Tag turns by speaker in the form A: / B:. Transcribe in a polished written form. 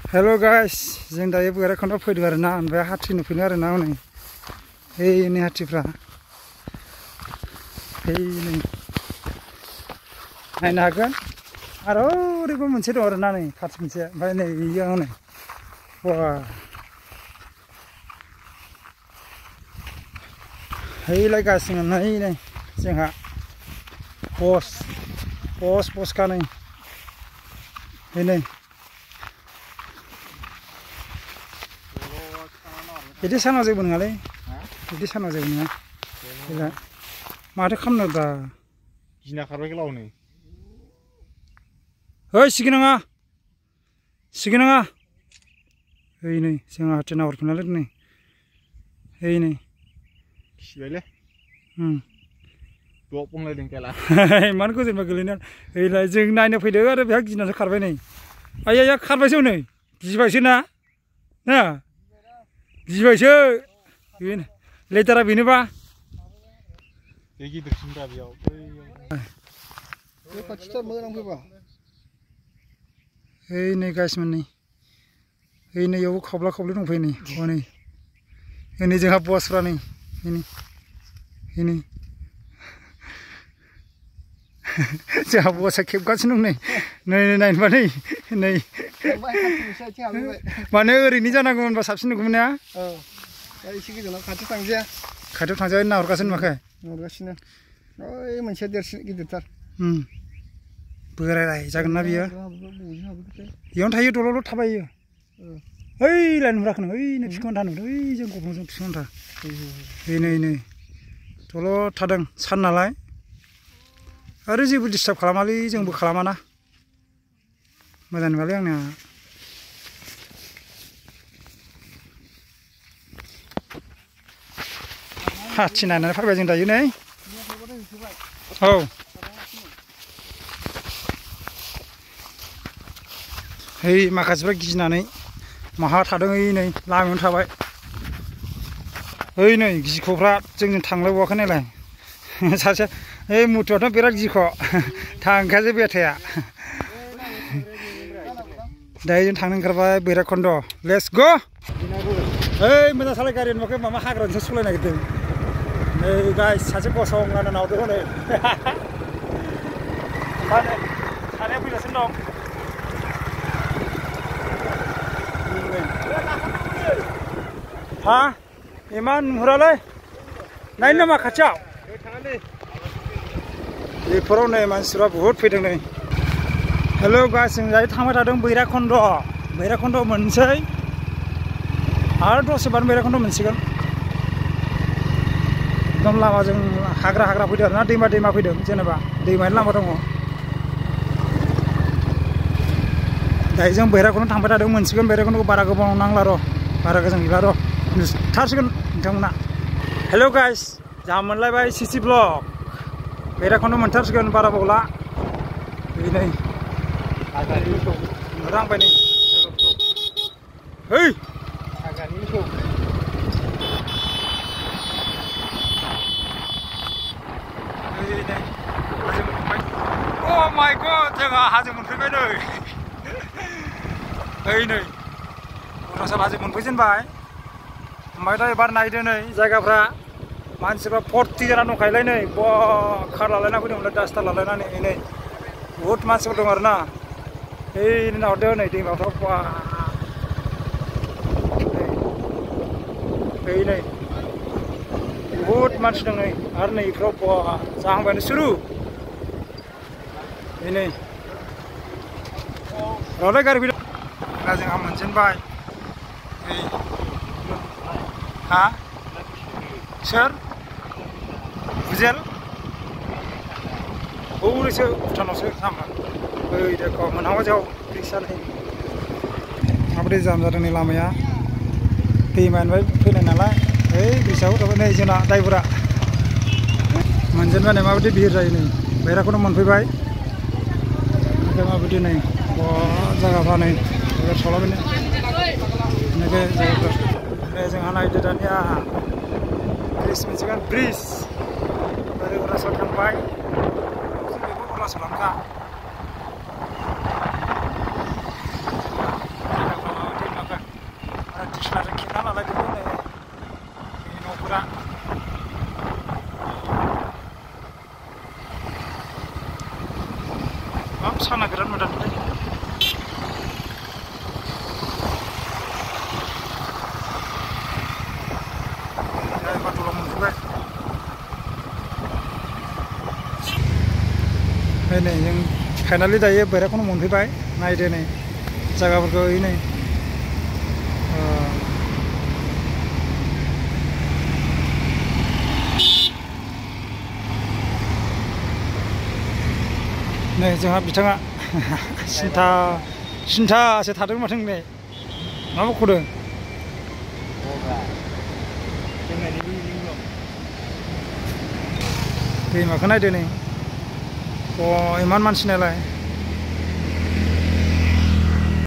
A: Hello guys, जों दायो भैरबखुन्द फैदों आरो ना, ओमफ्राय हाथी नुफैदों आरो ना हनै नै हाथीफ्रा नै नायनो हागोन आरो ओरैबो मोनसे दं आरो ना नै खाथि मोनसे, ओमफ्राय नै इयाव नै वाह हैलायगासिनो नै जोंहा बस गानै नै बिदि सानाव जेबो नङालै, बिदि सानाव जेबो नङा। माथो खालामनो दा
B: गिना खारबाय गोलाव नै
A: ओइ सिगि नङा नै जोंहा हाथी नाहरफिनालै नै नै
B: खिबायलै द' बुंलायदों खेला
A: इमान गोजोनबा गोलैनानै हैलाय जों नायनो फैदों आरो बेहा गिनासो खारबाय नै आइया खारबायसो नै गिबायसो ना गिबायसो बेनो लेटारा बेनोबा
B: बे गिदिरसिन दा बेयाव
C: बे खाथिथार मोजां फैबा
A: नै गाइसमोन नै नैयावबो खावब्ला दंफैयो नै हनै जोंहा बसफ्रा नै जोंहा बसआ खेबगासिनो दं नै नायनोबा नै माने ओरैनो जानांगौमोन होनबा साबसिन नुगौमोन ना?
C: एसे गोजानाव खाथियाव
A: थांजायो नाहरगासिनो माखै
C: नाहरगासिनो ओइ मोनसेया देरसिन गिदिरथार
A: बोराय जागोन ना बियो बेयावनो थायो दलद थाबायो ओइलाय नुहराखै नों ओइनो फिखुंआवनो थानो ओइ जों गब्लंजों फिखुंआवनो था नै दलद थादों सान नालाय आरो जेबो डिस्टार्ब खालामालै जोंबो खालामाना मोजां नुवालै आंना हाथी नायनानै फैबाय जों दायो नै औ माखासेफ्रा गिनानै माहा थादों नै लामायावनो थाबाय नै गिख'फ्रा जोंजों थांलायबावाखै नायलाय सासे मुथुआथ' बिराद गिख' थांखायासै बेथाया दायो जों थांनो ओंखारबाय भैरबखुन्द लेट्स गो मोजां सालाय गारि नुवाखै माबा हाग्रानिसो सलायनो नागिरदों नै गाइस सासे गसंनानै नावदों हनै सानैया फैगासिनो दं इमान नुहुरालै नायनो नामा खाथियाव बेफोराव नै मानसिफ्रा बुहुद फैदों नै हेल' गाइस जों दायो थांबाय थादों भैरबखुन्द मोनसै आरो दसे बारनो भैरबखुन्द मोनसिगोन एकदम लामाजों हाग्रा फैदों आरोना दैमा फैदों जेनेबा दैमानि लामा दङ दायो जों भैरबखुन्द थांबाय थादों मोनसिगोन भैरबखुन्दखौ बारा गोबाव नांला र' बारा गोजान गैला र' नुथारसिगोन नोंथांमोना हेल' गाइस जा मोनलायबाय सिसि ब्लग भैरबखुन्द मोनथारसिगोन बारा बावला नै रांबाय नै Oh my god, जोंहा हाजो मोनफैबाय नै अरुणाचल हाजो मोनफैजेनबाय ओमफ्राय दा एबार नायदो नै जायगाफ्रा मानसिफ्रा 40 जाना दंखायोलाय नै कार लालायना फैदोंमोन डास्टार लालायनानै नै बुहुद मानसिफोर दं आरोना नाहरदो नै दैमाफ्राव नै बुहुद मानसि दं नै आरो नै इफ्राव जाहांबायानो सुरु नै रावलाय गारि फैदों दा जोंहा मोनजेनबाय सोर गुजेल हौरैसो भुटानावसो जाम्बा देखो मोनहांबाय जोंहा रिक्सा नै माबोरै जाम जादों नै लामाया दैमानिफ्राय फैनाय नालाय रिक्सायाव थाबाय नै जोंना ड्राइभारा मोनजेनबाय नै माबायदि भिर जायो नै भैरबखुन्द मोनफैबाय माबायदि नै जायगाफ्रा नै सलाबायनो जायगाफ्रा जोंहा नायदो दानिया ब्रिज मोनसिगोन ब्रिज ओरै अरुणाचल थांबाय बेबो अरुणाचलानोखा साना बिराद मोजां बाथ'ल मोनफैबाय नै जों फाइनालि दायो बैराखौनो मोनफैबाय नायदो नै जायगाफोरखौ नै नै जोंहा बिथाङा सिन्थासो थादों माथो नै मा बख'दों दैमाखौ नायदो नै इमान मानसि नालाय